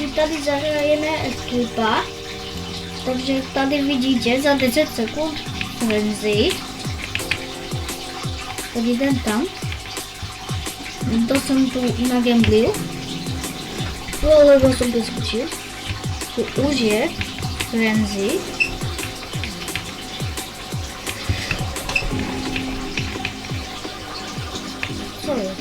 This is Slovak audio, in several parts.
si tady zahrajeme eskipa. Takže tady vidíte za 10 sekund frenzy. Tak jdem tam. To jsem tu nagamblil. Lebo jsem to skočil. Tu už je frenzy. Co je?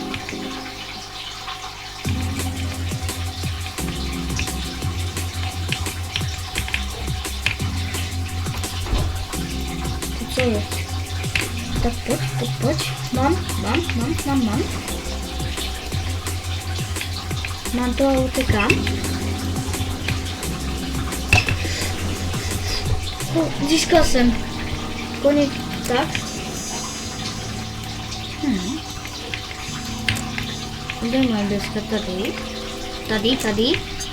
Co je? Tak pojď. Mám. Mám to a utekám. Získal jsem. Konec, tak. Kde mám deska?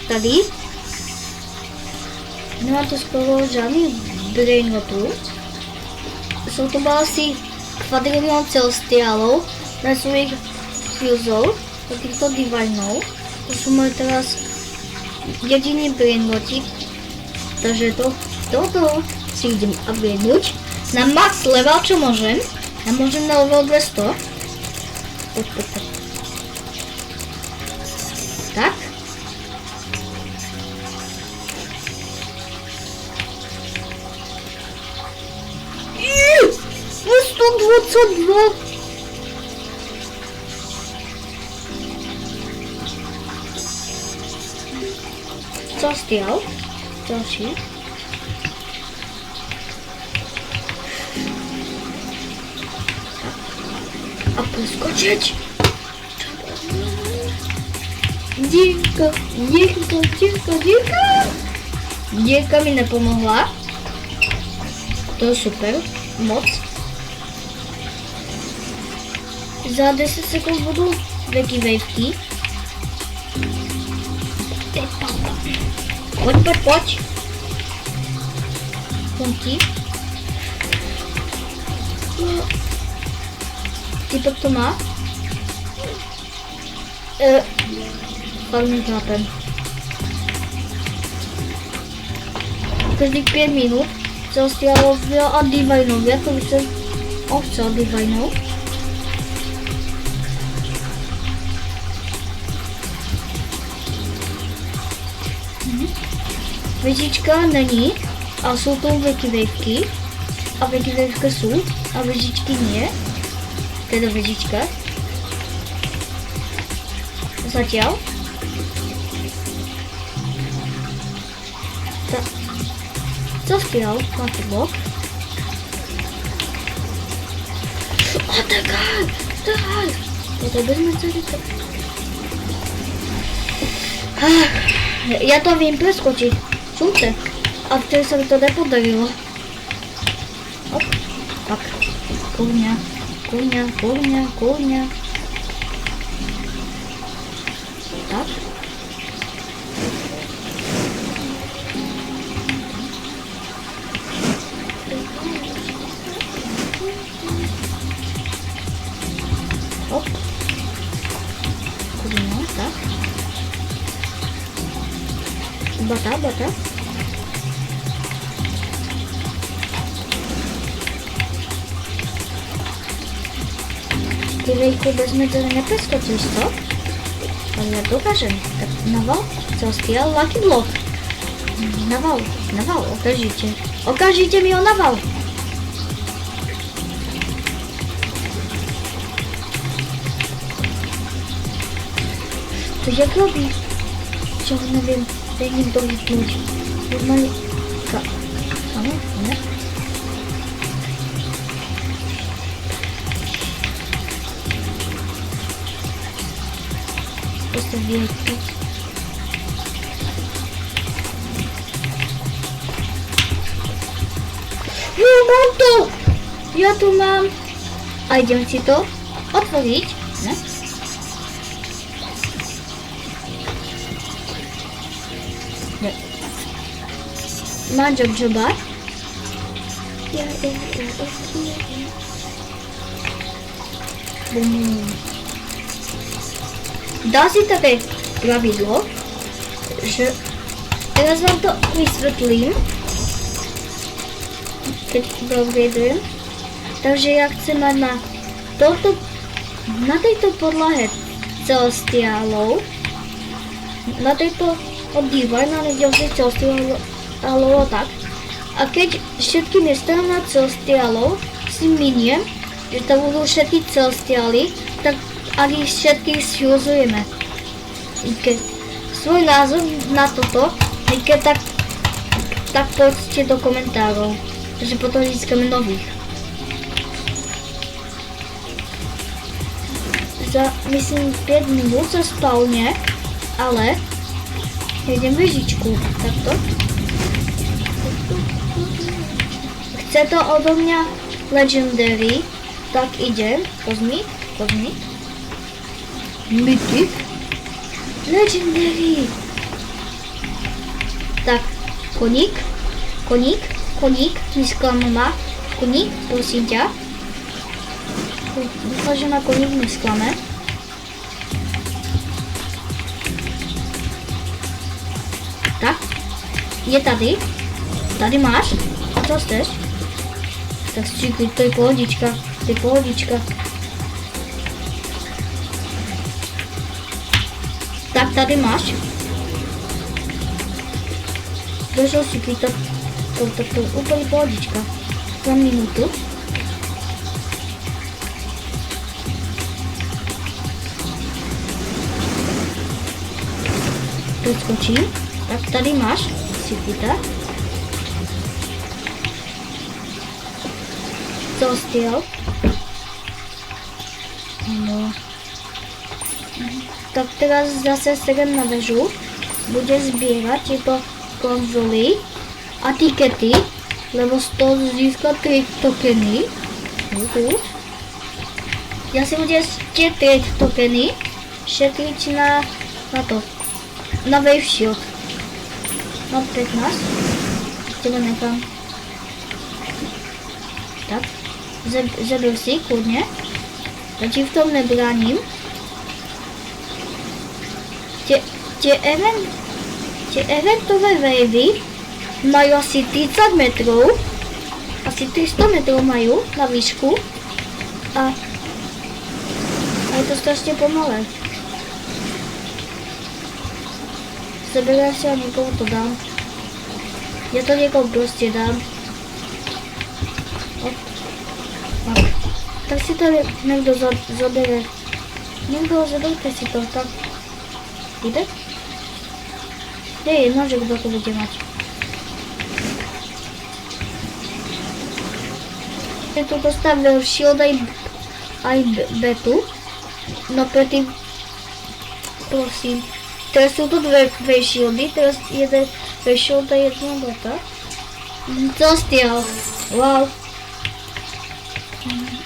Tady. Nemám to skoro žádný brainrotů. Jsou to asi kvadrilion celestiálov na svojich fuzov, takýchto divinov. To sú moje teraz jediný brainroty. Takže toto si idem upgradenúť na max level, čo môžem. Ja môžem na level 200. Poď. Tak. Je 122. Co stiel? Ďalší. A preskočiť. Dírka. Dírka mi nepomohla. To je super. Moc. Za 10 sekund budú veky wavky. Poď. Konti. Typek to má. Fakt nechápem. Každých 5 minút celestiálovia a divinovia, to by som chcel divinov. Věžička není a jsou to veky a veky jsou a věžičky nie. Teda věžička. Zatiaľ. Co spial? Máte blok? A takaj! To vezme celý to. Ja to vím preskočiť. Super. A vtedy sa mi to nepodarilo. Hop. Tak. Kúňa. Tak. Hop. Kúňa, tak. Bata. Ty vejku bez medzery nepreskočíš, co? Ale ja dokážem. Tak naval, celestial, lucky block. Naval, okamžite. Okamžite mi ho naval. To jak robí? Čo neviem, dej mi to vypnúť. Normálne... Áno, ne? Просто вверх. Mám to! Ja tu mám. A idem si to otvoriť. Ne? Ne. Mám joba. Bum. Dá si také pravidlo, že teraz vám to vysvetlím, keď dovedem. Takže ja chcem mať na tejto podlahe celestiálov, na tejto oddívaj, na ďalšie celestiálov tak. A keď všetky miesta na celestiálov si miniem, že tam budú všetky celestiály, tak ak ich všetky sfuzujeme. Svoj názor na toto, tak poďte do komentárov, že potom získame nových. Za, myslím, 5 minút sa spawne, ale idem vežičku, takto. Chce to odo mňa Legendary, tak idem, kozmik, Mythic, Legendary. Tak, koník, nesklame ma, koník, prosím ťa. Dúfam, že ma koník nesklame. Tak, je tady. Tady máš. Co chceš? Tak číkuj, to je pohodička. Tak, tady máš. Došel si to úplne pohodička. Za minútu. Doskočím. Tak tady máš Sifita. Celestial. No. Tak teraz zase sedem na väžu. Bude zbierať tieto konzoly a tikety, lebo z toho získa 3 tokeny. Ja si budem ešte 3 tokeny šetriť na to. Na Wave Shield. Mám 15. Tebe nechám. Tak. Zabil si, kľudne. Ja ti v tom nebránim. Tie eventové wavy majú asi 30 metrov. Asi 300 metrov majú na výšku. A je to strašne pomalé. Zaberám si a niekomu to dám. Ja to niekomu proste dám. Tak si to niekto zabere. Zaberte si to, tak. Ide? Je jedno, že kto to bude mať. Ja tu dostavil shield aj betu. No predtým, prosím. Teraz sú tu dve shieldy, teraz jeden shield a jedna beta. Celestial. Wow.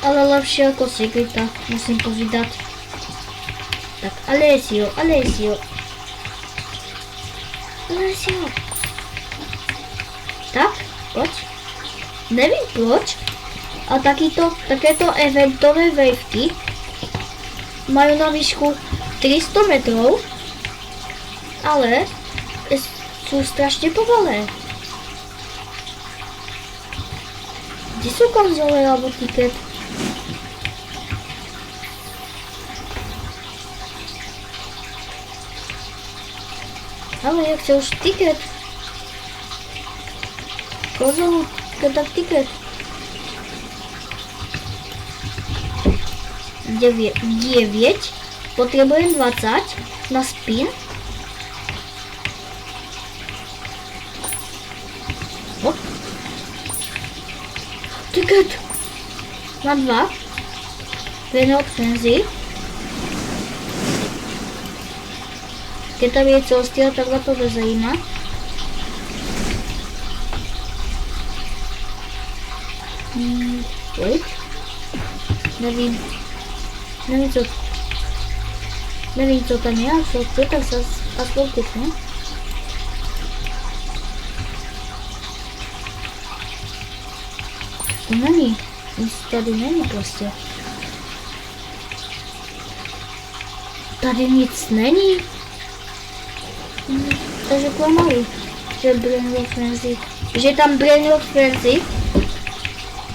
Ale lepšie ako Secreta, musím povedať. Tak, Alessio. Tak, poď. Neviem proč, a takéto eventové wavky majú na výšku 300 metrov, ale sú strašne pomalé. Kde sú konzole alebo tiket? Ale ja chcę już ticket. Kozolu, tak ticket. 9. Potrzebuję 20 na spin. O. Ticket. Mam 2. Dwie opcje. Keď tam je celestial, tak ma to nezajíma. Nevím, co tam je, ale co chci, tak se aspoň kliknu. To není, nic tady není prostě. Tady nic není. Takže klamali, že Brain Rot Frenzy. Že je tam Brain Rot Frenzy.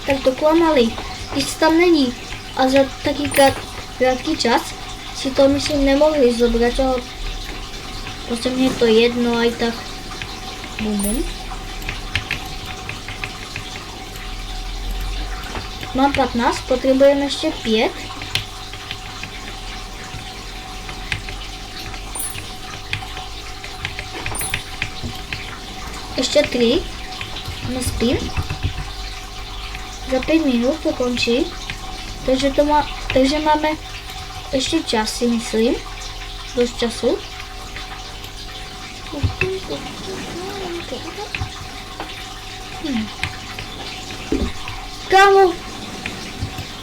Tak to klamali. Když tam není. A za taký krátký čas si to myslím nemohli zobrať, ale proste mne je to jedno aj tak. Bum. Mám 15, potrebujem ešte 5. Ešte 3. Nespím. Za 5 minút to končí. Takže máme ešte čas, si myslím. Dosť času. Kámo!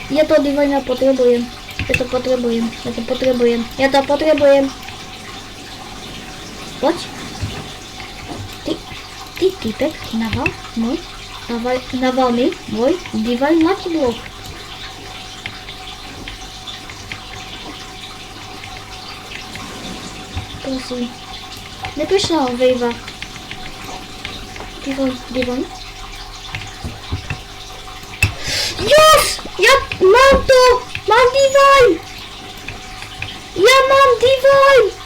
Ja to divajna potrebujem. Ja to potrebujem. Poď. Ty typek, naval mi môj divine lucky block. Prosím. Neprišla ho vejva. Divine. Yes! Ja mám to! Mám divine! Ja mám divine!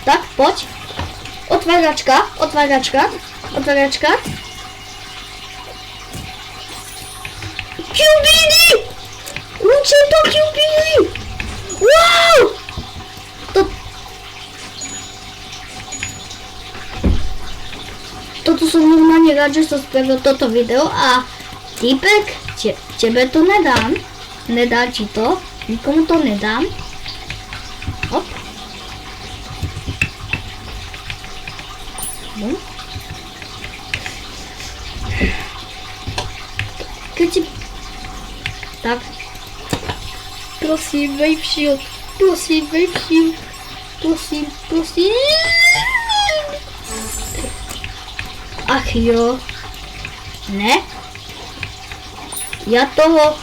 Tak, poď. Otváračka. Cubini! Ludzie to Cubini! Wow! Toto som normálne rád, že som spravil toto video a typek, tebe to nedám. Nedám ti to, nikomu to nedám. Hop. Keď si... Tak. Prosím, wave shield. Prosím. Ach jo. Ne? Ja toho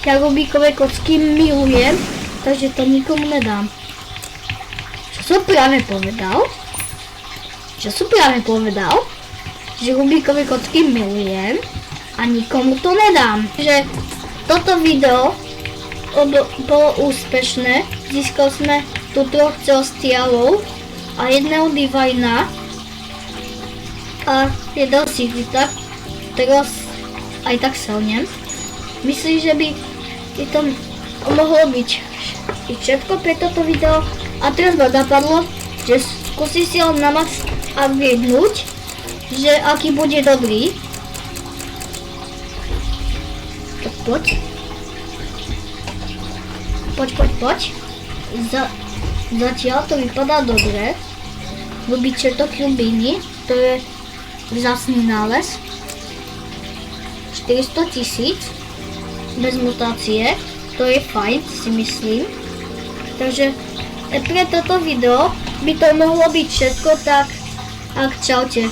ja Rubíkové kocky milujem, takže to nikomu nedám. Čo som práve povedal? Že Rubíkové kocky milujem a nikomu to nedám. Že toto video bolo úspešné. Získal sme tu 3 celestiálov a jedného divina a jedného secreta, teraz aj tak selnem. Myslím, že by to mohlo byť všetko pre toto video a teraz ma napadlo, že skúsim si ho na max upgradenúť, že aký bude dobrý. Tak poď. Zatiaľ to vypadá dobre. Rubičeto Cubini, to je vzácny nález. 400 000 bez mutácie, to je fajn, si myslím. Takže pre toto video by to mohlo byť všetko, tak čaute.